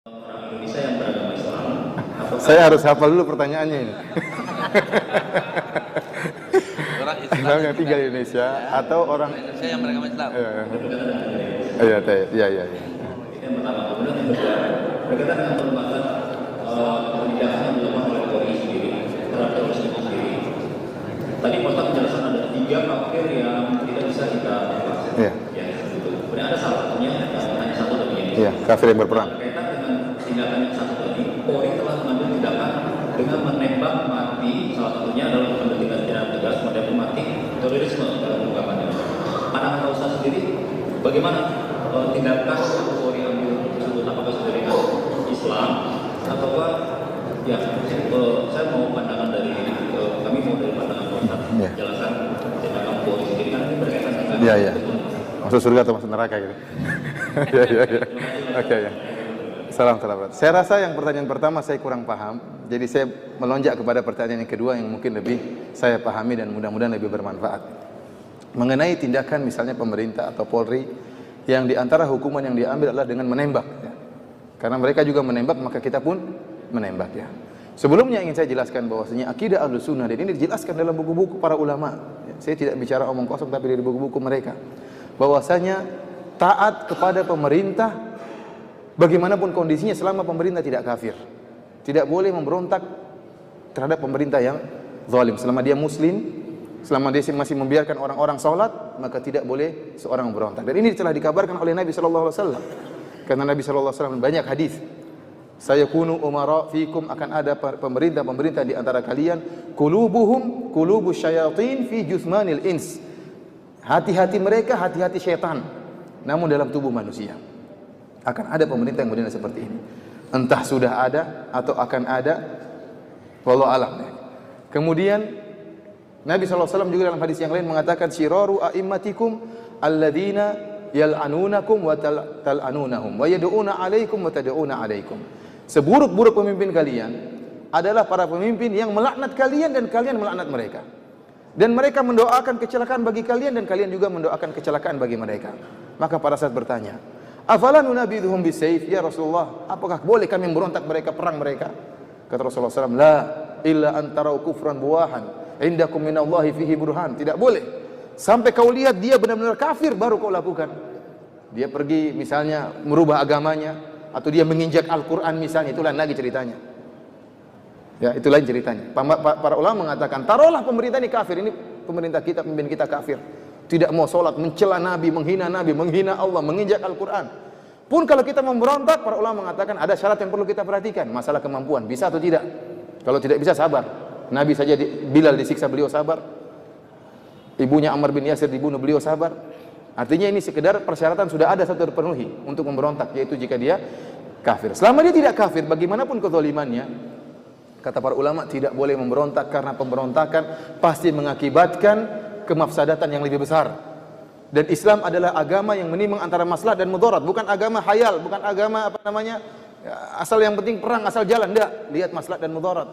Orang Indonesia yang beragama Islam, Saya harus hafal dulu pertanyaannya ini. Orang Islam Islam yang tinggal di Indonesia atau orang Indonesia yang beragama Islam. Iya, iya. yang pertama. Kemudian yang kedua, berkaitan dengan perbuatan penindakan yang dilakukan oleh Polri sendiri terhadap teroris itu sendiri. Tadi Ustaz menjelaskan ada 3 kafir yang tidak bisa kita bahas. Iya. Ya, itu. Kemudian ada salah satunya, hanya satu tadi ini. Iya, kafir yang berperang. Berkaitan dengan tindakan yang satu tadi, Polri telah mengambil tindakan dengan menembak mati, salah satunya adalah dengan tindakan tegas menembak mati terorisme dalam ungkapannya. Pandangan Ustaz sendiri, bagaimana tindakan yang Polri ambil tersebut, apakah sesuai dengan Islam ataukah ya saya mau pandangan dari kami mau dari pandangan Ustaz jelaskan tindakan Polri sendiri kan ini berkaitan dengan Iya. Masuk surga atau masuk neraka gitu. Iya. Oke ya. Salam. Saya rasa yang pertanyaan pertama saya kurang paham. Jadi saya melonjak kepada pertanyaan yang kedua yang mungkin lebih saya pahami dan mudah-mudahan lebih bermanfaat. Mengenai tindakan misalnya pemerintah atau Polri yang diantara hukuman yang diambil adalah dengan menembak. Ya. Karena mereka juga menembak maka kita pun menembak ya. Sebelumnya ingin saya jelaskan bahwasanya akidah Ahlussunnah dan ini dijelaskan dalam buku-buku para ulama. Ya, saya tidak bicara omong kosong tapi dari buku-buku mereka. Bahwasanya taat kepada pemerintah bagaimanapun kondisinya selama pemerintah tidak kafir. Tidak boleh memberontak terhadap pemerintah yang zalim. Selama dia muslim, selama dia masih membiarkan orang-orang salat, maka tidak boleh seorang memberontak. Dan ini telah dikabarkan oleh Nabi sallallahu alaihi wasallam. Karena Nabi sallallahu alaihi wasallam banyak hadis. Sayakunu umara fikum, akan ada pemerintah di antara kalian qulubuhum qulubus syayatin fi juthmanil ins. Hati-hati mereka hati-hati syaitan namun dalam tubuh manusia. Akan ada pemerintah yang model seperti ini. Entah sudah ada atau akan ada, wallahu alam. Kemudian Nabi SAW juga dalam hadis yang lain mengatakan syiraru a'immatikum alladzina yal'anunakum wa tal'anunahum wa yad'una 'alaikum wa tad'una 'alaikum. Seburuk-buruk pemimpin kalian adalah para pemimpin yang melaknat kalian dan kalian melaknat mereka. Dan mereka mendoakan kecelakaan bagi kalian dan kalian juga mendoakan kecelakaan bagi mereka. Maka para sahabat bertanya, "Afala nunabidhuhum bisayf ya Rasulullah? Apakah boleh kami memberontak mereka, perang mereka?" Kata Rasulullah SAW, "La illa an tarau kufran buwahan indakum minallahi fihi burhan." Tidak boleh sampai kau lihat dia benar-benar kafir baru kau lakukan. Dia pergi misalnya merubah agamanya atau dia menginjak Al-Qur'an misalnya, itu lain lagi ceritanya. Ya, itu lain ceritanya. Para ulama mengatakan, taruhlah pemerintah ini kafir, ini pemerintah kita, pemimpin kita kafir. Tidak mau sholat, mencela Nabi, menghina Allah, menginjak Al-Qur'an. Pun kalau kita memberontak, para ulama mengatakan ada syarat yang perlu kita perhatikan, masalah kemampuan, bisa atau tidak. Kalau tidak bisa sabar. Nabi saja Bilal disiksa, beliau sabar. Ibunya Ammar bin Yasir dibunuh, beliau sabar. Artinya ini sekedar persyaratan sudah ada satu terpenuhi untuk memberontak, yaitu jika dia kafir. Selama dia tidak kafir, bagaimanapun kezalimannya, kata para ulama tidak boleh memberontak karena pemberontakan pasti mengakibatkan kemafsadatan yang lebih besar. Dan Islam adalah agama yang menimbang antara maslahat dan mudarat, bukan agama hayal, bukan agama asal yang penting perang asal jalan, enggak. Lihat maslahat dan mudarat.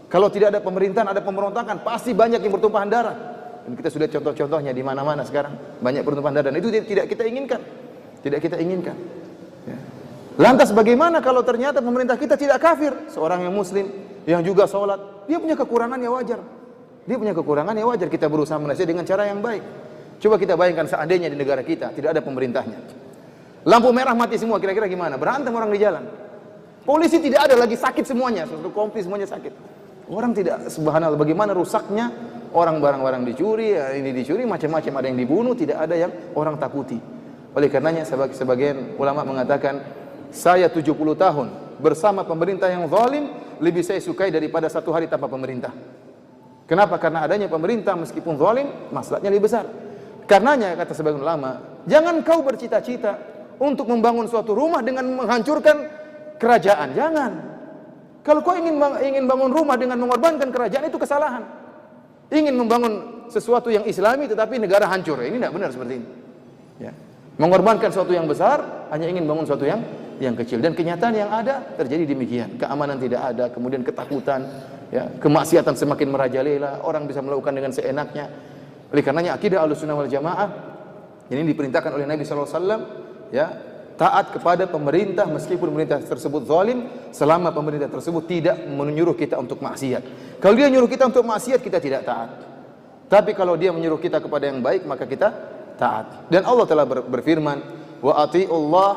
Kalau tidak ada pemerintahan, ada pemberontakan, pasti banyak yang bertumpahan darah. Dan kita sudah contoh-contohnya di mana-mana sekarang, banyak bertumpahan darah dan itu tidak kita inginkan. Tidak kita inginkan. Ya. Lantas bagaimana kalau ternyata pemerintah kita tidak kafir, seorang yang muslim yang juga sholat, dia punya kekurangan ya wajar. Dia punya kekurangan ya wajar, kita berusaha menasihati dengan cara yang baik. Coba kita bayangkan seandainya di negara kita tidak ada pemerintahnya. Lampu merah mati semua, kira-kira gimana? Berantem orang di jalan. Polisi tidak ada lagi, sakit semuanya, satu kompi semuanya sakit. Orang tidak, subhanallah, bagaimana rusaknya orang, barang-barang dicuri, ya ini dicuri, macam-macam, ada yang dibunuh, tidak ada yang orang takuti. Oleh karenanya sebagian ulama mengatakan, saya 70 tahun bersama pemerintah yang zalim lebih saya sukai daripada satu hari tanpa pemerintah. Kenapa? Karena adanya pemerintah meskipun zalim, maslahatnya lebih besar. Karenanya kata sebagian ulama, jangan kau bercita-cita untuk membangun suatu rumah dengan menghancurkan kerajaan. Jangan. Kalau kau ingin bangun rumah dengan mengorbankan kerajaan, itu kesalahan. Ingin membangun sesuatu yang islami tetapi negara hancur, ini tidak benar seperti ini. Ya. Mengorbankan sesuatu yang besar hanya ingin bangun sesuatu yang kecil, dan kenyataan yang ada terjadi demikian. Keamanan tidak ada, kemudian ketakutan, ya, kemaksiatan semakin merajalela, orang bisa melakukan dengan seenaknya. Oleh karenanya akidah Ahlussunnah wal Jamaah ini diperintahkan oleh Nabi sallallahu alaihi wasallam, ya, taat kepada pemerintah meskipun pemerintah tersebut zalim, selama pemerintah tersebut tidak menyuruh kita untuk maksiat. Kalau dia menyuruh kita untuk maksiat, kita tidak taat. Tapi kalau dia menyuruh kita kepada yang baik, maka kita taat. Dan Allah telah berfirman, wa ati'ullah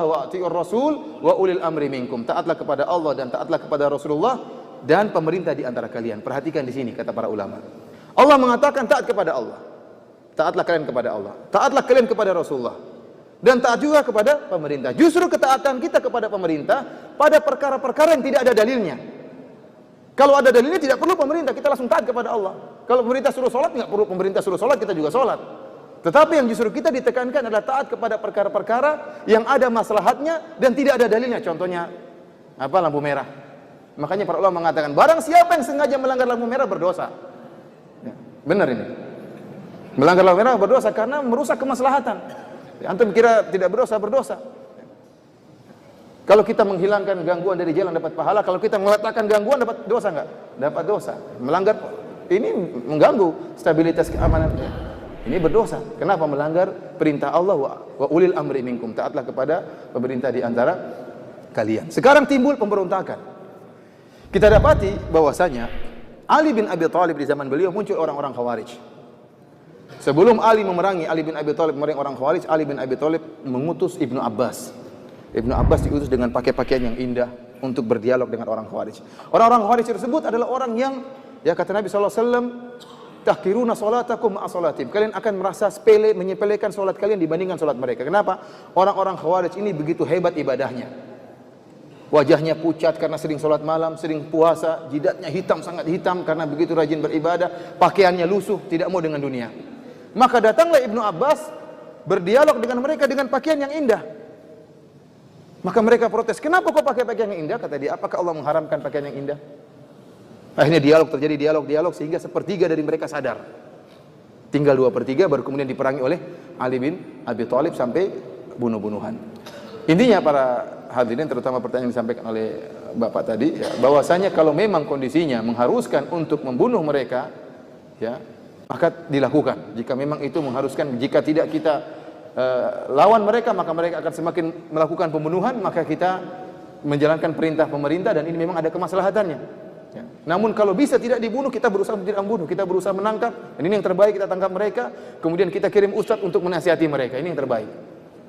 wa ati'ur rasul wa ulil amri minkum. Taatlah kepada Allah dan taatlah kepada Rasulullah dan pemerintah di antara kalian. Perhatikan di sini kata para ulama. Allah mengatakan taat kepada Allah. Taatlah kalian kepada Allah. Taatlah kalian kepada Rasulullah. Dan taat juga kepada pemerintah. Justru ketaatan kita kepada pemerintah pada perkara-perkara yang tidak ada dalilnya. Kalau ada dalilnya tidak perlu pemerintah, kita langsung taat kepada Allah. Kalau pemerintah suruh sholat, nggak perlu pemerintah suruh sholat, kita juga sholat. Tetapi yang justru kita ditekankan adalah taat kepada perkara-perkara yang ada maslahatnya dan tidak ada dalilnya. Contohnya apa? Lampu merah. Makanya para ulama mengatakan, barang siapa yang sengaja melanggar lampu merah berdosa. Ya, benar ini. Melanggar lampu merah berdosa karena merusak kemaslahatan. Antum kira tidak berdosa, berdosa. Kalau kita menghilangkan gangguan dari jalan dapat pahala, kalau kita meletakkan gangguan dapat dosa enggak? Dapat dosa. Melanggar ini mengganggu stabilitas keamanan. Ini berdosa. Kenapa melanggar perintah Allah wa ulil amri minkum? Taatlah kepada pemerintah di antara kalian. Sekarang timbul pemberontakan. Kita dapati bahwasanya Ali bin Abi Thalib di zaman beliau muncul orang-orang Khawarij. Sebelum Ali bin Abi Thalib memerangi orang Khawarij, Ali bin Abi Thalib mengutus Ibnu Abbas. Ibnu Abbas diutus dengan pakai pakaian yang indah untuk berdialog dengan orang Khawarij. Orang-orang Khawarij tersebut adalah orang yang, ya kata Nabi SAW, tahkiruna salatakum ma'a salatim. Kalian akan merasa sepele, menyepelekan salat kalian dibandingkan salat mereka. Kenapa? Orang-orang Khawarij ini begitu hebat ibadahnya. Wajahnya pucat karena sering salat malam, sering puasa, jidatnya hitam, sangat hitam karena begitu rajin beribadah, pakaiannya lusuh, tidak mau dengan dunia. Maka datanglah Ibnu Abbas berdialog dengan mereka dengan pakaian yang indah. Maka mereka protes, kenapa kau pakai pakaian yang indah? Kata dia, apakah Allah mengharamkan pakaian yang indah? Akhirnya terjadi dialog sehingga sepertiga dari mereka sadar. Tinggal 2/3 baru kemudian diperangi oleh Ali bin Abi Thalib sampai bunuh-bunuhan. Intinya para hadirin, terutama pertanyaan yang disampaikan oleh Bapak tadi, ya, bahwasanya kalau memang kondisinya mengharuskan untuk membunuh mereka, ya, maka dilakukan. Jika memang itu mengharuskan, jika tidak kita lawan mereka, maka mereka akan semakin melakukan pembunuhan, maka kita menjalankan perintah pemerintah dan ini memang ada kemaslahatannya. Ya. Namun kalau bisa tidak dibunuh, kita berusaha untuk tidak membunuh, kita berusaha menangkap, dan ini yang terbaik, kita tangkap mereka, kemudian kita kirim ustadz untuk menasihati mereka, ini yang terbaik.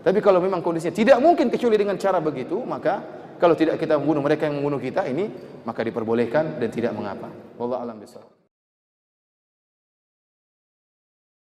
Tapi kalau memang kondisinya tidak mungkin kecuali dengan cara begitu, maka kalau tidak kita membunuh, mereka yang membunuh kita, ini maka diperbolehkan dan tidak mengapa. Wallahu a'lam bishawab.